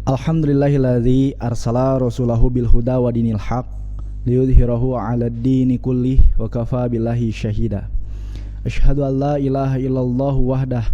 Alhamdulillahilladzi arsala rasulahu bil huda wa dinil haq liyudhhirahu 'alad dini kullih wa kafa billahi syahida. Asyhadu an la ilaha illallah wahdah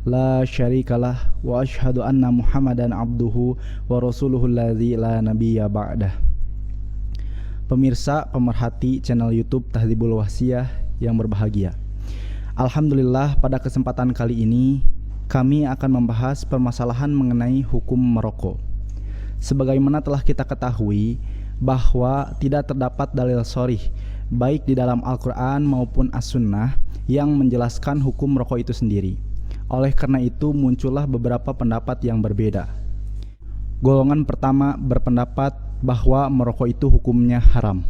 la syarikalah wa asyhadu anna Muhammadan abduhu wa rasuluhu alladzi la nabiyya ba'dah. Pemirsa pemerhati channel YouTube Tahdzibul Wahsiyah yang berbahagia. Alhamdulillah, pada kesempatan kali ini kami akan membahas permasalahan mengenai hukum merokok. Sebagaimana telah kita ketahui bahwa tidak terdapat dalil sharih baik di dalam Al-Quran maupun As-Sunnah yang menjelaskan hukum merokok itu sendiri. Oleh karena itu muncullah beberapa pendapat yang berbeda. Golongan pertama berpendapat bahwa merokok itu hukumnya haram.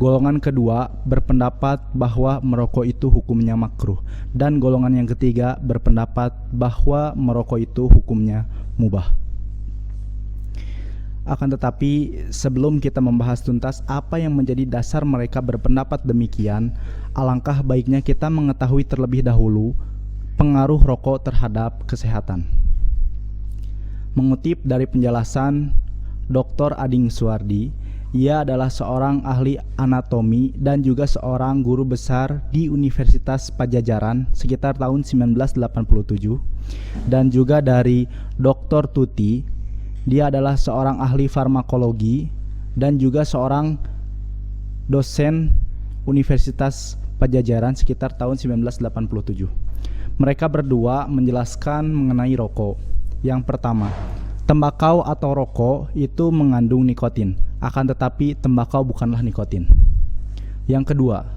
Golongan kedua berpendapat bahwa merokok itu hukumnya makruh. Dan golongan yang ketiga berpendapat bahwa merokok itu hukumnya mubah. Akan tetapi sebelum kita membahas tuntas apa yang menjadi dasar mereka berpendapat demikian, alangkah baiknya kita mengetahui terlebih dahulu pengaruh rokok terhadap kesehatan. Mengutip dari penjelasan Dr. Ading Suwardi, ia adalah seorang ahli anatomi dan juga seorang guru besar di Universitas Padjadjaran sekitar tahun 1987. Dan juga dari Dr. Tuti, dia adalah seorang ahli farmakologi dan juga seorang dosen Universitas Padjadjaran sekitar tahun 1987. Mereka berdua menjelaskan mengenai rokok. Yang pertama, tembakau atau rokok itu mengandung nikotin, akan tetapi tembakau bukanlah nikotin. Yang kedua,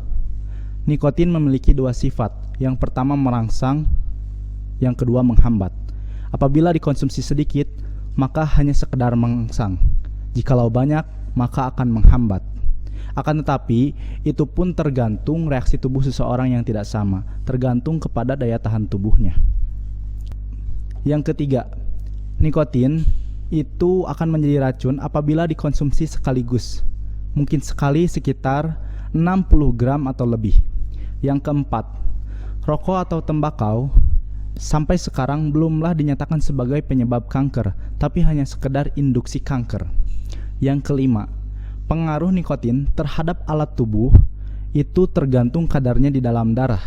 nikotin memiliki dua sifat. Yang pertama merangsang, yang kedua menghambat. Apabila dikonsumsi sedikit, maka hanya sekedar merangsang. Jikalau banyak, maka akan menghambat. Akan tetapi, itu pun tergantung reaksi tubuh seseorang yang tidak sama, tergantung kepada daya tahan tubuhnya. Yang ketiga, nikotin itu akan menjadi racun apabila dikonsumsi sekaligus, mungkin sekali sekitar 60 gram atau lebih. Yang keempat, rokok atau tembakau sampai sekarang belumlah dinyatakan sebagai penyebab kanker, tapi hanya sekedar induksi kanker. Yang kelima, pengaruh nikotin terhadap alat tubuh itu tergantung kadarnya di dalam darah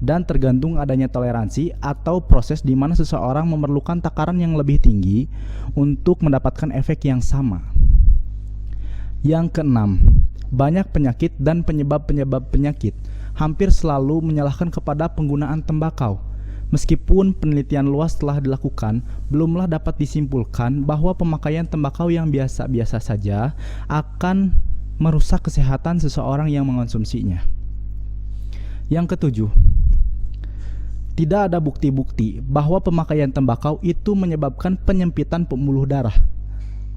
dan tergantung adanya toleransi atau proses di mana seseorang memerlukan takaran yang lebih tinggi untuk mendapatkan efek yang sama. Yang keenam, banyak penyakit dan penyebab-penyebab penyakit hampir selalu menyalahkan kepada penggunaan tembakau. Meskipun penelitian luas telah dilakukan, belumlah dapat disimpulkan bahwa pemakaian tembakau yang biasa-biasa saja akan merusak kesehatan seseorang yang mengonsumsinya. Yang ketujuh, tidak ada bukti-bukti bahwa pemakaian tembakau itu menyebabkan penyempitan pembuluh darah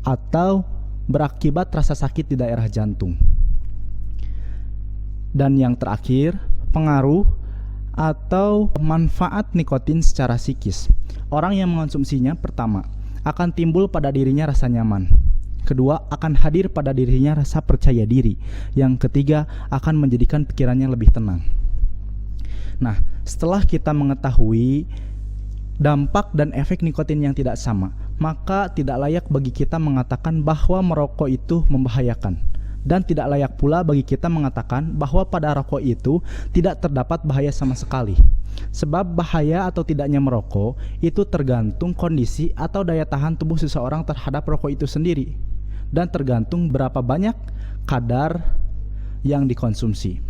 atau berakibat rasa sakit di daerah jantung. Dan yang terakhir, pengaruh atau manfaat nikotin secara psikis. Orang yang mengonsumsinya, pertama, akan timbul pada dirinya rasa nyaman. Kedua, akan hadir pada dirinya rasa percaya diri. Yang ketiga, akan menjadikan pikirannya lebih tenang. Nah, setelah kita mengetahui dampak dan efek nikotin yang tidak sama, maka tidak layak bagi kita mengatakan bahwa merokok itu membahayakan. Dan tidak layak pula bagi kita mengatakan bahwa pada rokok itu tidak terdapat bahaya sama sekali. Sebab bahaya atau tidaknya merokok itu tergantung kondisi atau daya tahan tubuh seseorang terhadap rokok itu sendiri. Dan tergantung berapa banyak kadar yang dikonsumsi.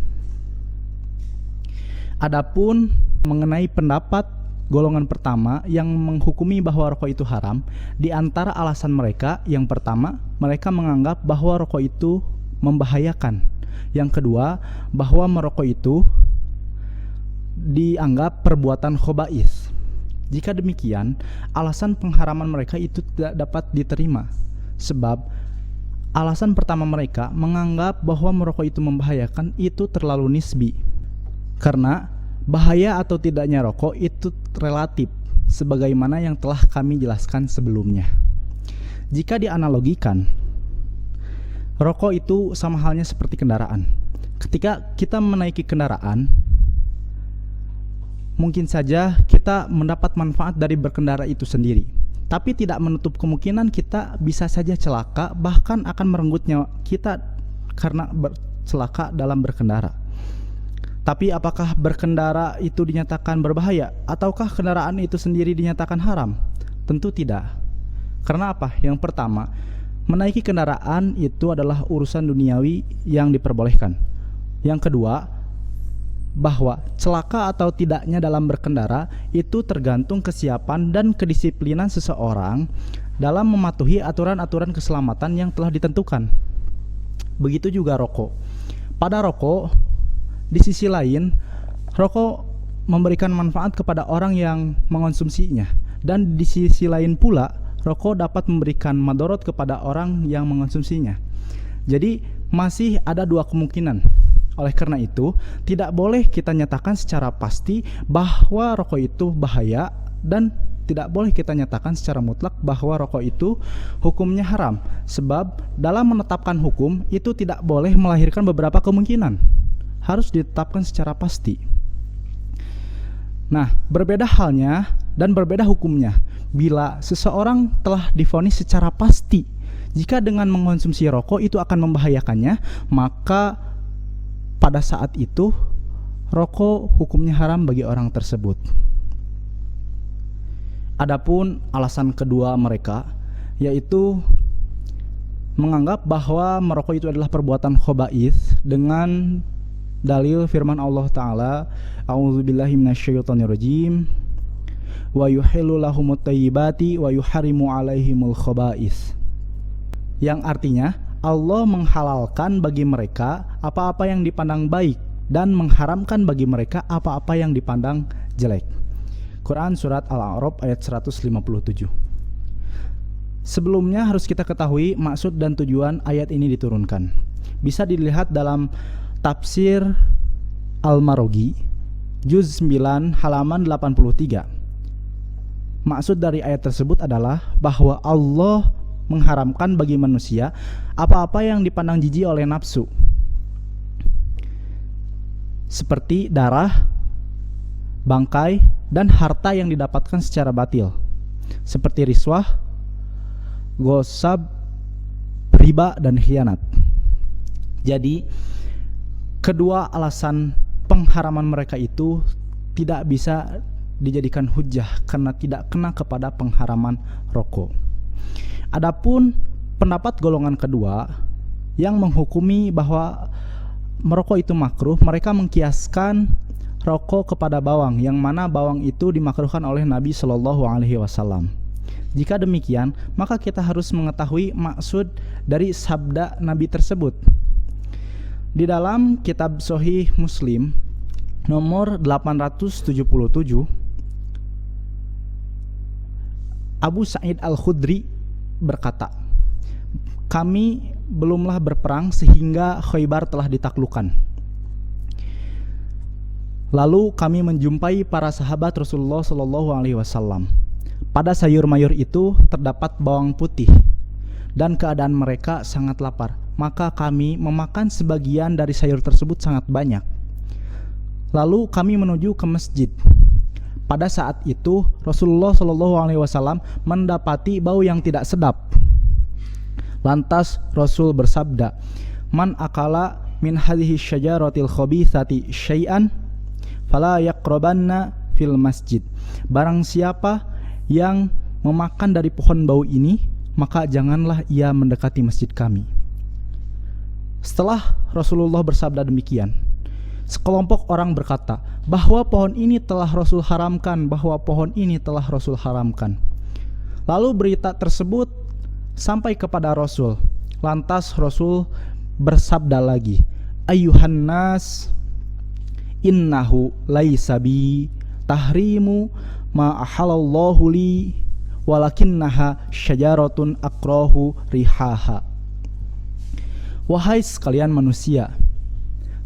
Adapun mengenai pendapat golongan pertama yang menghukumi bahwa rokok itu haram, di antara alasan mereka, yang pertama, mereka menganggap bahwa rokok itu membahayakan. Yang kedua, bahwa merokok itu dianggap perbuatan khaba'is. Jika demikian, alasan pengharaman mereka itu tidak dapat diterima. Sebab alasan pertama mereka menganggap bahwa merokok itu membahayakan itu terlalu nisbi. Karena bahaya atau tidaknya rokok itu relatif, sebagaimana yang telah kami jelaskan sebelumnya. Jika dianalogikan, rokok itu sama halnya seperti kendaraan. Ketika kita menaiki kendaraan, mungkin saja kita mendapat manfaat dari berkendara itu sendiri. tapi tidak menutup kemungkinan kita bisa saja celaka, bahkan akan merenggut nyawa kita karena celaka dalam berkendara. Tapi apakah berkendara itu dinyatakan berbahaya, ataukah kendaraan itu sendiri dinyatakan haram? Tentu tidak. Karena apa? Yang pertama, menaiki kendaraan itu adalah urusan duniawi yang diperbolehkan. Yang kedua, bahwa celaka atau tidaknya dalam berkendara itu tergantung kesiapan dan kedisiplinan seseorang dalam mematuhi aturan-aturan keselamatan yang telah ditentukan. Begitu juga rokok. Pada rokok, di sisi lain, rokok memberikan manfaat kepada orang yang mengonsumsinya, dan di sisi lain pula, rokok dapat memberikan madorot kepada orang yang mengonsumsinya. Jadi masih ada dua kemungkinan. Oleh karena itu, tidak boleh kita nyatakan secara pasti bahwa rokok itu bahaya, dan tidak boleh kita nyatakan secara mutlak bahwa rokok itu hukumnya haram. Sebab dalam menetapkan hukum itu tidak boleh melahirkan beberapa kemungkinan. Harus ditetapkan secara pasti. Nah, berbeda halnya dan berbeda hukumnya bila seseorang telah divonis secara pasti jika dengan mengkonsumsi rokok itu akan membahayakannya, maka pada saat itu rokok hukumnya haram bagi orang tersebut. Adapun alasan kedua mereka, yaitu menganggap bahwa merokok itu adalah perbuatan khaba'ith dengan dalil firman Allah Ta'ala, a'udzubillahi minasyaitonirrajim, wa yuhillu lahumut thayyibati wa yuharrimu alaihimul khaba'ith, yang artinya Allah menghalalkan bagi mereka apa-apa yang dipandang baik dan mengharamkan bagi mereka apa-apa yang dipandang jelek. Quran Surat Al-A'raf ayat 157. Sebelumnya harus kita ketahui maksud dan tujuan ayat ini diturunkan. Bisa dilihat dalam Tafsir Al-Marogi Juz 9 halaman 83. Maksud dari ayat tersebut adalah bahwa Allah mengharamkan bagi manusia apa-apa yang dipandang jijik oleh nafsu, seperti darah, bangkai, dan harta yang didapatkan secara batil, seperti riswah, gosab, riba, dan khianat. Jadi, kedua alasan pengharaman mereka itu tidak bisa dijadikan hujjah karena tidak kena kepada pengharaman rokok. Adapun pendapat golongan kedua yang menghukumi bahwa merokok itu makruh, mereka mengkiaskan rokok kepada bawang, yang mana bawang itu dimakruhkan oleh Nabi Shallallahu Alaihi Wasallam. Jika demikian, maka kita harus mengetahui maksud dari sabda Nabi tersebut. Di dalam kitab Sahih Muslim nomor 877, Abu Sa'id Al-Khudri berkata, kami belumlah berperang sehingga Khaybar telah ditaklukkan. Lalu kami menjumpai para sahabat Rasulullah Shallallahu Alaihi Wasallam. Pada sayur mayur itu terdapat bawang putih, dan keadaan mereka sangat lapar. Maka kami memakan sebagian dari sayur tersebut sangat banyak. Lalu kami menuju ke masjid. Pada saat itu Rasulullah Shallallahu Alaihi Wasallam mendapati bau yang tidak sedap. Lantas Rasul bersabda, "Man akala min hadhihi syajaratil khabithati syai'an fala yaqrabanna fil masjid." Barang siapa yang memakan dari pohon bau ini, maka janganlah ia mendekati masjid kami. Setelah Rasulullah bersabda demikian, sekelompok orang berkata bahwa pohon ini telah Rasul haramkan, bahwa pohon ini telah Rasul haramkan. Lalu berita tersebut sampai kepada Rasul. Lantas Rasul bersabda lagi, "Ayyuhan nas, innahu laisa bi tahrimu ma ahalallahu li, walakinnaha syajaratun akrahu rihaha." Wahai sekalian manusia,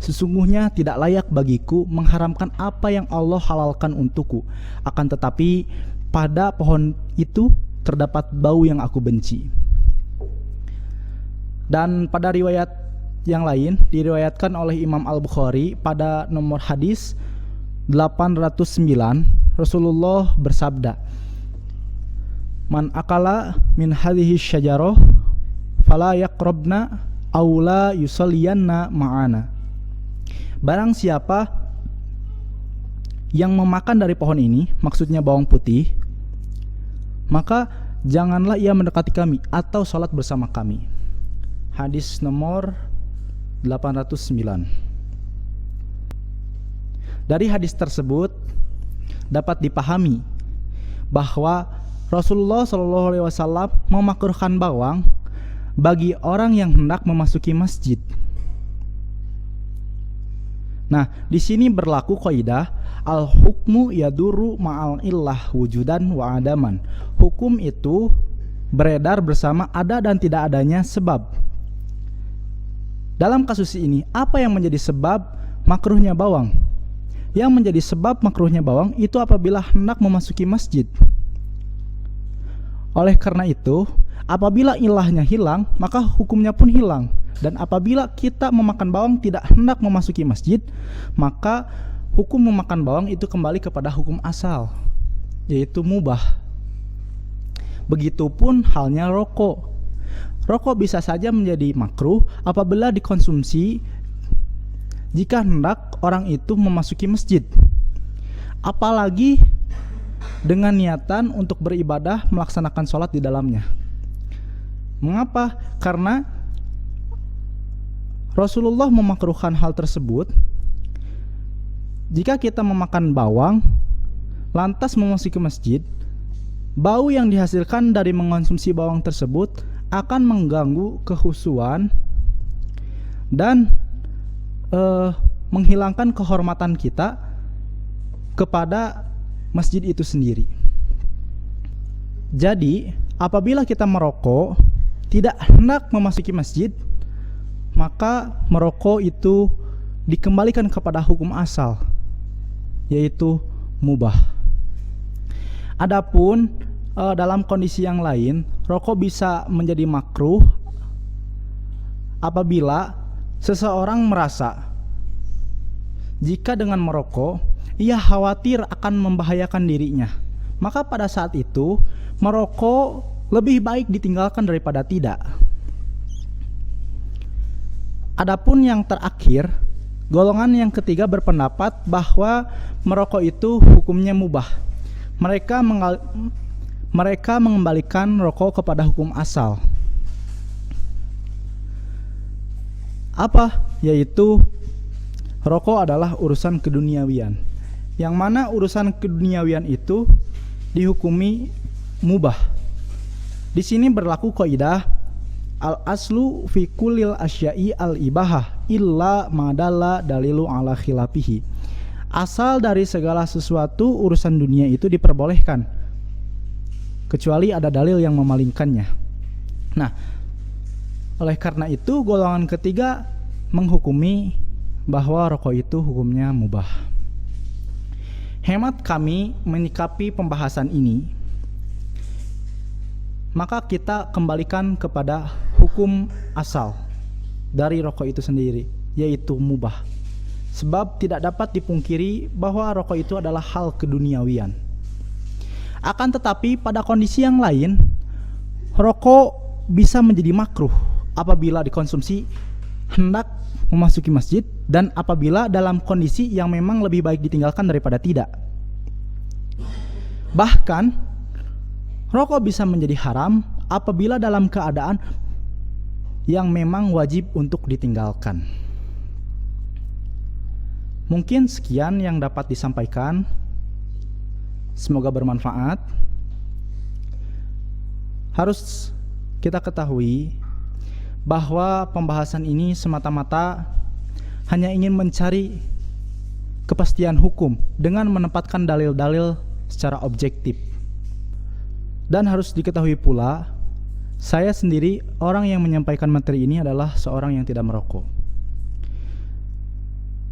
sesungguhnya tidak layak bagiku mengharamkan apa yang Allah halalkan untukku. Akan tetapi pada pohon itu terdapat bau yang aku benci. Dan pada riwayat yang lain diriwayatkan oleh Imam Al-Bukhari pada nomor hadis 809, Rasulullah bersabda, Man akala min hadhihi syajarah fala yaqrabna aw la yusalliyanna ma'ana. Barang siapa yang memakan dari pohon ini, maksudnya bawang putih, maka janganlah ia mendekati kami atau salat bersama kami. Hadis nomor 809. Dari hadis tersebut dapat dipahami bahwa Rasulullah SAW memakruhkan bawang bagi orang yang hendak memasuki masjid. Nah, di sini berlaku kaidah al-hukmu yaduru ma'al illah wujudan wa adaman. Hukum itu beredar bersama ada dan tidak adanya sebab. Dalam kasus ini, apa yang menjadi sebab makruhnya bawang? Yang menjadi sebab makruhnya bawang itu apabila hendak memasuki masjid. Oleh karena itu, apabila ilahnya hilang, maka hukumnya pun hilang. Dan apabila kita memakan bawang tidak hendak memasuki masjid, maka hukum memakan bawang itu kembali kepada hukum asal, yaitu mubah. Begitupun halnya rokok. Rokok bisa saja menjadi makruh apabila dikonsumsi jika hendak orang itu memasuki masjid. Apalagi dengan niatan untuk beribadah melaksanakan sholat di dalamnya. Mengapa? Karena Rasulullah memakruhkan hal tersebut. Jika kita memakan bawang lantas memasuki masjid, bau yang dihasilkan dari mengonsumsi bawang tersebut akan mengganggu kekhusyuan dan menghilangkan kehormatan kita kepada masjid itu sendiri. Jadi, apabila kita merokok tidak hendak memasuki masjid, maka merokok itu dikembalikan kepada hukum asal, yaitu mubah. Adapun dalam kondisi yang lain, rokok bisa menjadi makruh apabila seseorang merasa jika dengan merokok ia khawatir akan membahayakan dirinya, maka pada saat itu merokok lebih baik ditinggalkan daripada tidak. Adapun yang terakhir, golongan yang ketiga berpendapat bahwa merokok itu hukumnya mubah. Mereka mengembalikan rokok kepada hukum asal. Apa? Yaitu rokok adalah urusan keduniawian, yang mana urusan keduniawian itu dihukumi mubah. Di sini berlaku kaidah al-aslu fi kullil asya'i al-ibahah illa madalla dalilu ala khilafihi. Asal dari segala sesuatu urusan dunia itu diperbolehkan, kecuali ada dalil yang memalingkannya. Nah, oleh karena itu golongan ketiga menghukumi bahwa rokok itu hukumnya mubah. Hemat kami menyikapi pembahasan ini, maka kita kembalikan kepada hukum asal dari rokok itu sendiri, yaitu mubah. Sebab tidak dapat dipungkiri bahwa rokok itu adalah hal keduniawian. Akan tetapi pada kondisi yang lain, rokok bisa menjadi makruh apabila dikonsumsi hendak memasuki masjid dan apabila dalam kondisi yang memang lebih baik ditinggalkan daripada tidak. Bahkan rokok bisa menjadi haram apabila dalam keadaan yang memang wajib untuk ditinggalkan. Mungkin sekian yang dapat disampaikan. Semoga bermanfaat. Harus kita ketahui bahwa pembahasan ini semata-mata hanya ingin mencari kepastian hukum dengan menempatkan dalil-dalil secara objektif. Dan harus diketahui pula, saya sendiri orang yang menyampaikan materi ini adalah seorang yang tidak merokok.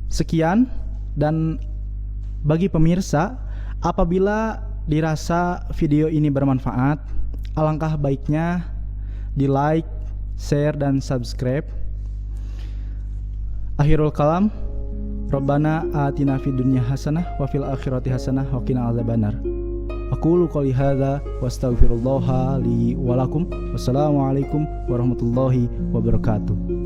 Sekian, dan bagi pemirsa, apabila dirasa video ini bermanfaat, alangkah baiknya di like, share, dan subscribe. Akhirul kalam, Rabbana atina fid dunya hasanah wa fil akhirati hasanah wa qina adzabannar. Aqulu qouli hadza wa astaghfirullaha li wa lakum. Wassalamualaikum warahmatullahi wabarakatuh.